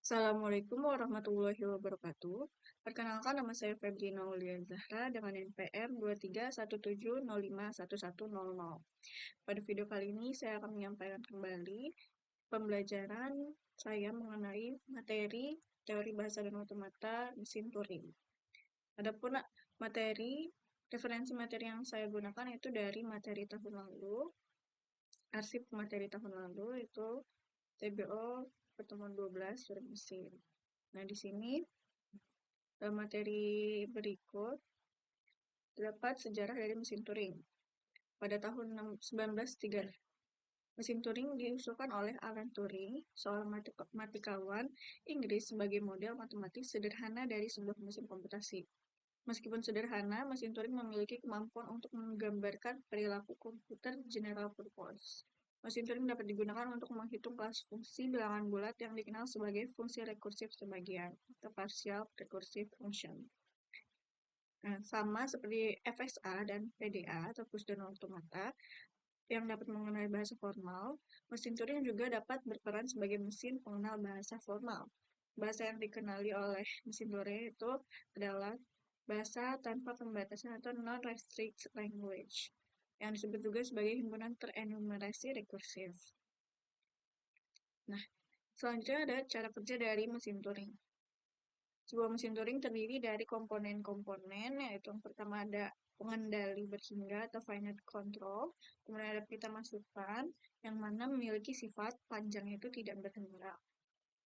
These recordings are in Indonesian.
Assalamualaikum warahmatullahi wabarakatuh. Perkenalkan, nama saya Febrina Aulia Zahra dengan NPM 2317051100. Pada video kali ini saya akan menyampaikan kembali pembelajaran saya mengenai materi teori bahasa dan otomata mesin Turing. Adapun referensi materi yang saya gunakan itu dari materi tahun lalu, arsip materi tahun lalu itu TBO pertemuan 12 Turing mesin. Nah, di sini dalam materi berikut terdapat sejarah dari mesin Turing. Pada tahun 1903, mesin Turing diusulkan oleh Alan Turing, seorang matematika Inggris sebagai model matematis sederhana dari sebuah mesin komputasi. Meskipun sederhana, mesin Turing memiliki kemampuan untuk menggambarkan perilaku komputer general purpose. Mesin Turing dapat digunakan untuk menghitung kelas fungsi bilangan bulat yang dikenal sebagai fungsi rekursif sebagian atau partial recursive function. Nah, sama seperti FSA dan PDA atau push dan automata yang dapat mengenal bahasa formal, mesin Turing juga dapat berperan sebagai mesin pengenal bahasa formal. Bahasa yang dikenali oleh mesin Turing itu adalah bahasa tanpa pembatasan atau non-restricted language, yang disebut juga sebagai himpunan terenumerasi rekursif. Nah, selanjutnya ada cara kerja dari mesin Turing. Sebuah mesin Turing terdiri dari komponen-komponen, yaitu yang pertama ada pengendali berhingga atau finite control, kemudian ada pita masukan, yang mana memiliki sifat panjangnya itu tidak bergerak.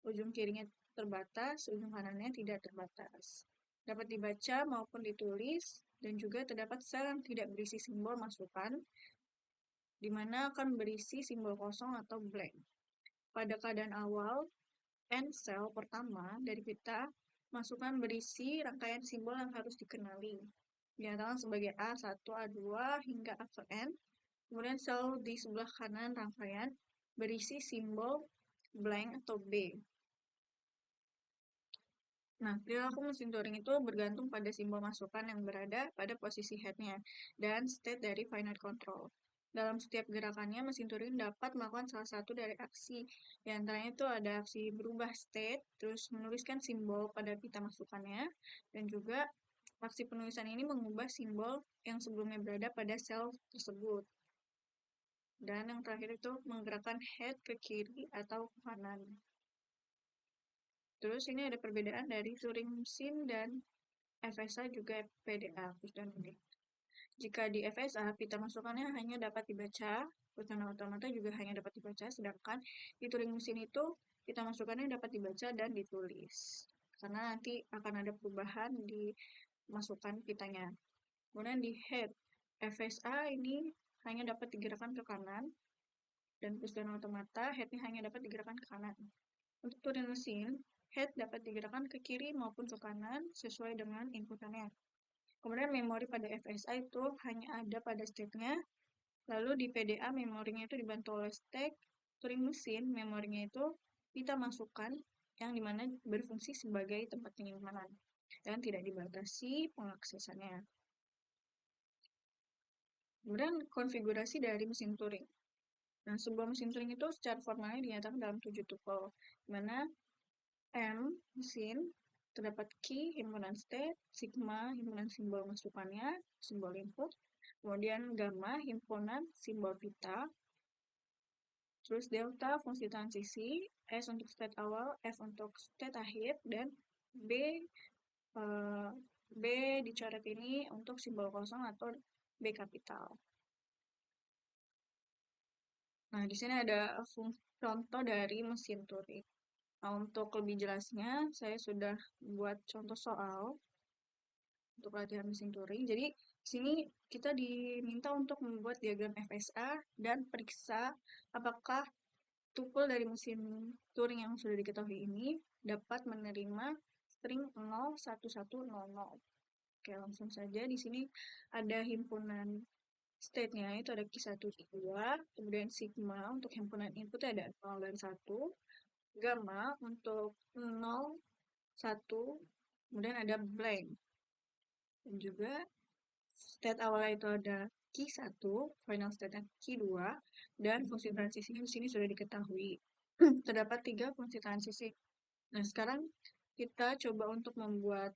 Ujung kirinya terbatas, ujung kanannya tidak terbatas. Dapat dibaca maupun ditulis, dan juga terdapat sel yang tidak berisi simbol masukan, di mana akan berisi simbol kosong atau blank. Pada keadaan awal, N sel pertama dari pita masukan berisi rangkaian simbol yang harus dikenali. Dinyatakan sebagai A1, A2, hingga A ke N. Kemudian sel di sebelah kanan rangkaian berisi simbol blank atau B. Nah, perilaku mesin Turing itu bergantung pada simbol masukan yang berada pada posisi head-nya dan state dari finite control. Dalam setiap gerakannya, mesin Turing dapat melakukan salah satu dari aksi. Di antaranya itu ada aksi berubah state, terus menuliskan simbol pada pita masukannya, dan juga aksi penulisan ini mengubah simbol yang sebelumnya berada pada sel tersebut. Dan yang terakhir itu menggerakkan head ke kiri atau ke kanan. Terus ini ada perbedaan dari Turing mesin dan FSA juga PDA, push dan read. Jika di FSA, pita masukannya hanya dapat dibaca, push automata juga hanya dapat dibaca, sedangkan di Turing mesin itu pita masukannya dapat dibaca dan ditulis. Karena nanti akan ada perubahan di masukan pitanya. Kemudian di head, FSA ini hanya dapat digerakkan ke kanan, dan push dan automata, headnya hanya dapat digerakkan ke kanan. Untuk Turing mesin, head dapat digerakkan ke kiri maupun ke kanan sesuai dengan inputannya. Kemudian memori pada FSA itu hanya ada pada state-nya. Lalu di PDA memorinya itu dibantu oleh stack. Turing mesin memorinya itu pita masukan yang dimana berfungsi sebagai tempat penyimpanan dan tidak dibatasi pengaksesannya. Kemudian konfigurasi dari mesin Turing. Nah, sebuah mesin Turing itu secara formalnya dinyatakan dalam 7 tuple, di mana M, mesin, terdapat key, himpunan state, sigma, himpunan simbol masukannya, simbol input, kemudian gamma, himpunan simbol pita, terus delta, fungsi transisi, S untuk state awal, F untuk state akhir, dan B, eh, B dicoret ini untuk simbol kosong atau B kapital. Nah, di sini ada contoh dari mesin Turing. Nah, untuk lebih jelasnya, saya sudah buat contoh soal untuk latihan mesin Turing. Jadi, di sini kita diminta untuk membuat diagram FSA dan periksa apakah tuple dari mesin Turing yang sudah diketahui ini dapat menerima string 01100. Oke, langsung saja. Di sini ada himpunan state-nya, itu ada Q1, Q2, kemudian sigma untuk himpunan input ada 0 dan 1, gamma untuk 0, 1, kemudian ada blank. Dan juga state awalnya itu ada Q1, final state-nya Q2, dan fungsi transisi di sini sudah diketahui. Terdapat 3 fungsi transisi. Nah, sekarang kita coba untuk membuat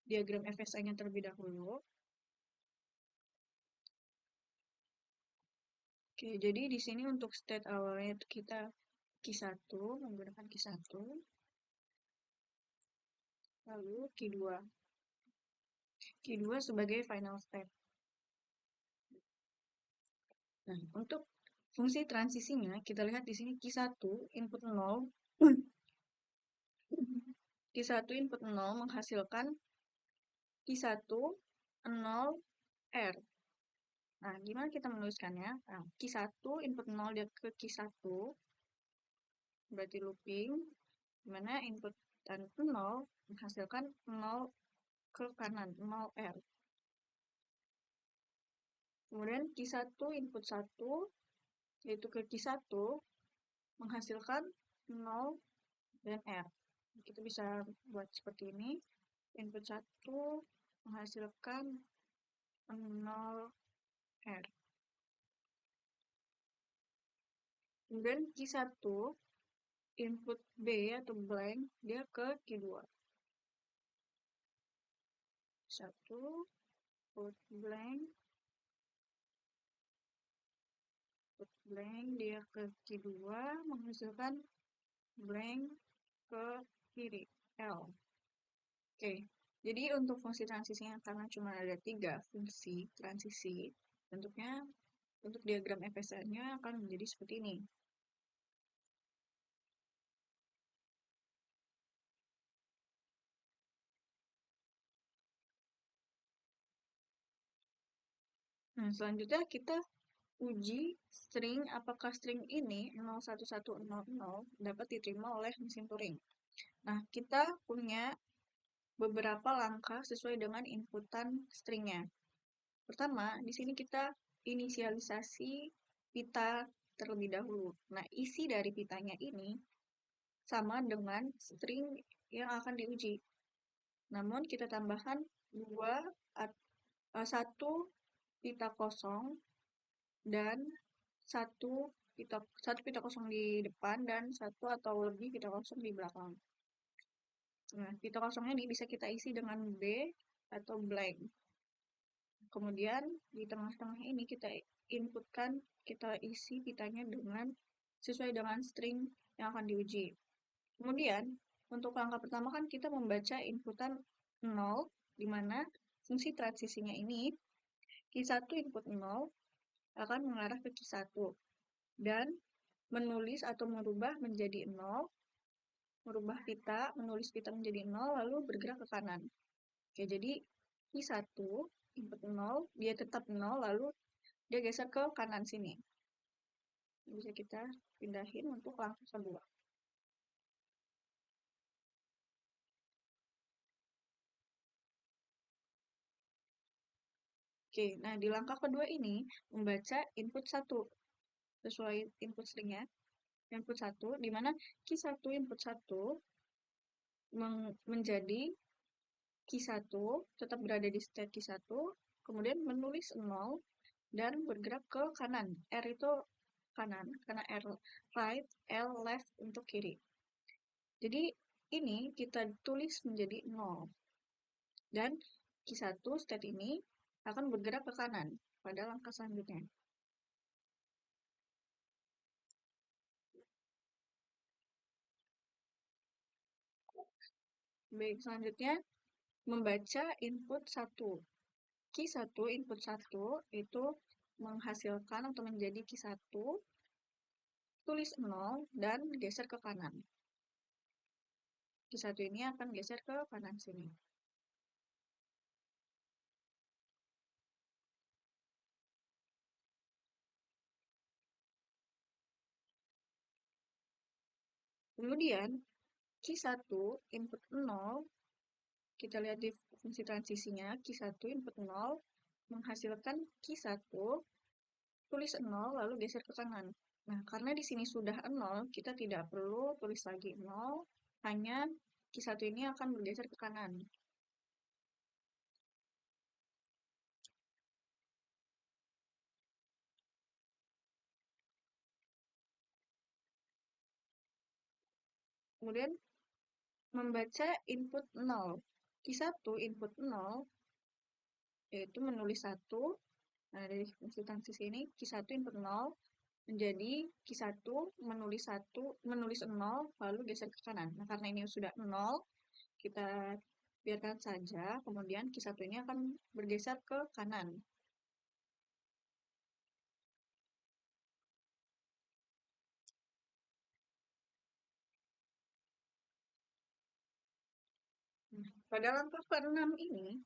diagram FSI-nya terlebih dahulu. Oke, jadi di sini untuk state awalnya itu kita Q1, menggunakan Q1, lalu Q2. Q2 sebagai final step. Nah, untuk fungsi transisinya, kita lihat di sini Q1 input 0. Q1 input 0 menghasilkan Q1 0 R. Nah, gimana kita menuliskannya? Nah, Q1 input 0 dia ke Q1, berarti looping, dimana input dan 0 menghasilkan 0 ke kanan, 0 R. Kemudian Q1 input 1, yaitu ke Q1, menghasilkan 0 dan R. Kita bisa buat seperti ini. Input 1 menghasilkan 0 R. Kemudian Q1 input B atau blank, dia ke Q2. 1 input blank dia ke Q2 menghasilkan blank ke kiri L. Oke, jadi untuk fungsi transisinya karena cuma ada 3 fungsi transisi, bentuknya untuk diagram FSR-nya akan menjadi seperti ini. Nah, selanjutnya kita uji string apakah string ini 01100 dapat diterima oleh mesin Turing. Nah, kita punya beberapa langkah sesuai dengan inputan stringnya. Pertama, di sini kita inisialisasi pita terlebih dahulu. Nah, isi dari pitanya ini sama dengan string yang akan diuji. Namun kita tambahkan satu pita kosong dan satu pita kosong di depan dan satu atau lebih pita kosong di belakang. Nah, pita kosongnya ini bisa kita isi dengan B atau blank. Kemudian di tengah-tengah ini kita inputkan, kita isi pitanya dengan sesuai dengan string yang akan diuji. Kemudian untuk langkah pertama kan kita membaca inputan 0, di mana fungsi transisinya ini Q1 input 0 akan mengarah ke Q1 dan menulis atau merubah menjadi 0, merubah pita, menulis pita menjadi 0, lalu bergerak ke kanan. Oke, jadi Q1 input 0, dia tetap 0, lalu dia geser ke kanan sini. Bisa kita pindahin untuk langkah kedua. Oke, nah di langkah kedua ini membaca input 1 sesuai input stringnya. Input 1, di mana Q1 input 1 menjadi Q1, tetap berada di state Q1, kemudian menulis 0 dan bergerak ke kanan. R itu kanan, karena R right, L left untuk kiri. Jadi ini kita tulis menjadi 0. Dan Q1 state ini akan bergerak ke kanan pada langkah selanjutnya. Baik, selanjutnya membaca input 1. Q1 input 1 itu menghasilkan atau menjadi Q1, tulis 0 dan geser ke kanan. Q1 ini akan geser ke kanan sini. Kemudian Q1 input 0, kita lihat di fungsi transisinya, Q1 input 0 menghasilkan Q1, tulis 0 lalu geser ke kanan. Nah, karena di sini sudah 0, kita tidak perlu tulis lagi 0, hanya Q1 ini akan bergeser ke kanan. Kemudian membaca input 0. Q1 input 0, yaitu menulis 1. Nah, dari fungsi transisi ini, Q1 input 0 menjadi Q1 menulis 1, menulis 0, lalu geser ke kanan. Nah, karena ini sudah 0, kita biarkan saja, kemudian Q1 ini akan bergeser ke kanan. Nah, pada langkah ke-6 ini,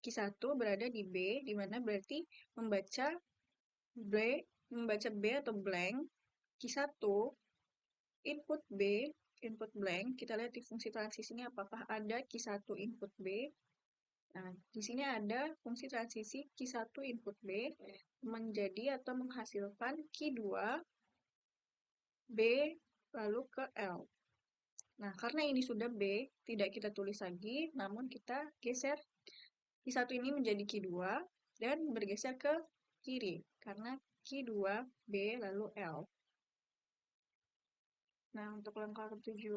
Q1 berada di B, di mana berarti membaca B atau blank. Q1 input B, input blank. Kita lihat di fungsi transisi ini apakah ada Q1 input B. Nah, di sini ada fungsi transisi Q1 input B menjadi atau menghasilkan Q2 B lalu ke L. Nah, karena ini sudah B, tidak kita tulis lagi, namun kita geser Q1 ini menjadi Q2 dan bergeser ke kiri, karena Q2 B lalu L. Nah, untuk langkah ke-7,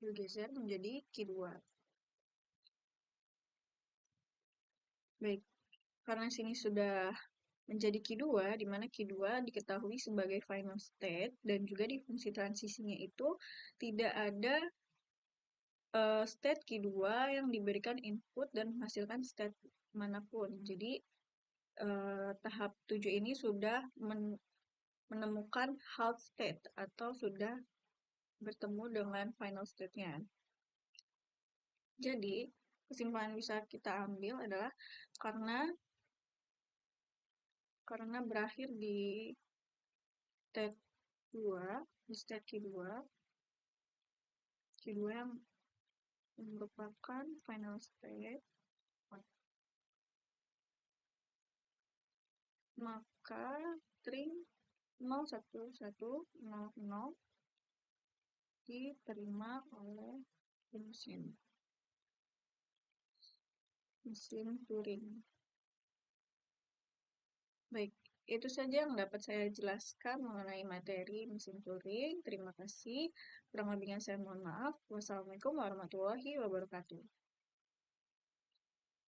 bergeser menjadi Q2. Baik, karena sini sudah menjadi Q2, di mana Q2 diketahui sebagai final state, dan juga di fungsi transisinya itu tidak ada state Q2 yang diberikan input dan menghasilkan state manapun. Jadi, tahap 7 ini sudah menemukan half state, atau sudah bertemu dengan final state-nya. Jadi, kesimpulan yang bisa kita ambil adalah karena berakhir di state 2, di state Q2 yang merupakan final state, maka string 01100 diterima oleh mesin Turing. Baik, itu saja yang dapat saya jelaskan mengenai materi mesin Turing. Terima kasih. Kurang lebihnya saya mohon maaf. Wassalamualaikum warahmatullahi wabarakatuh.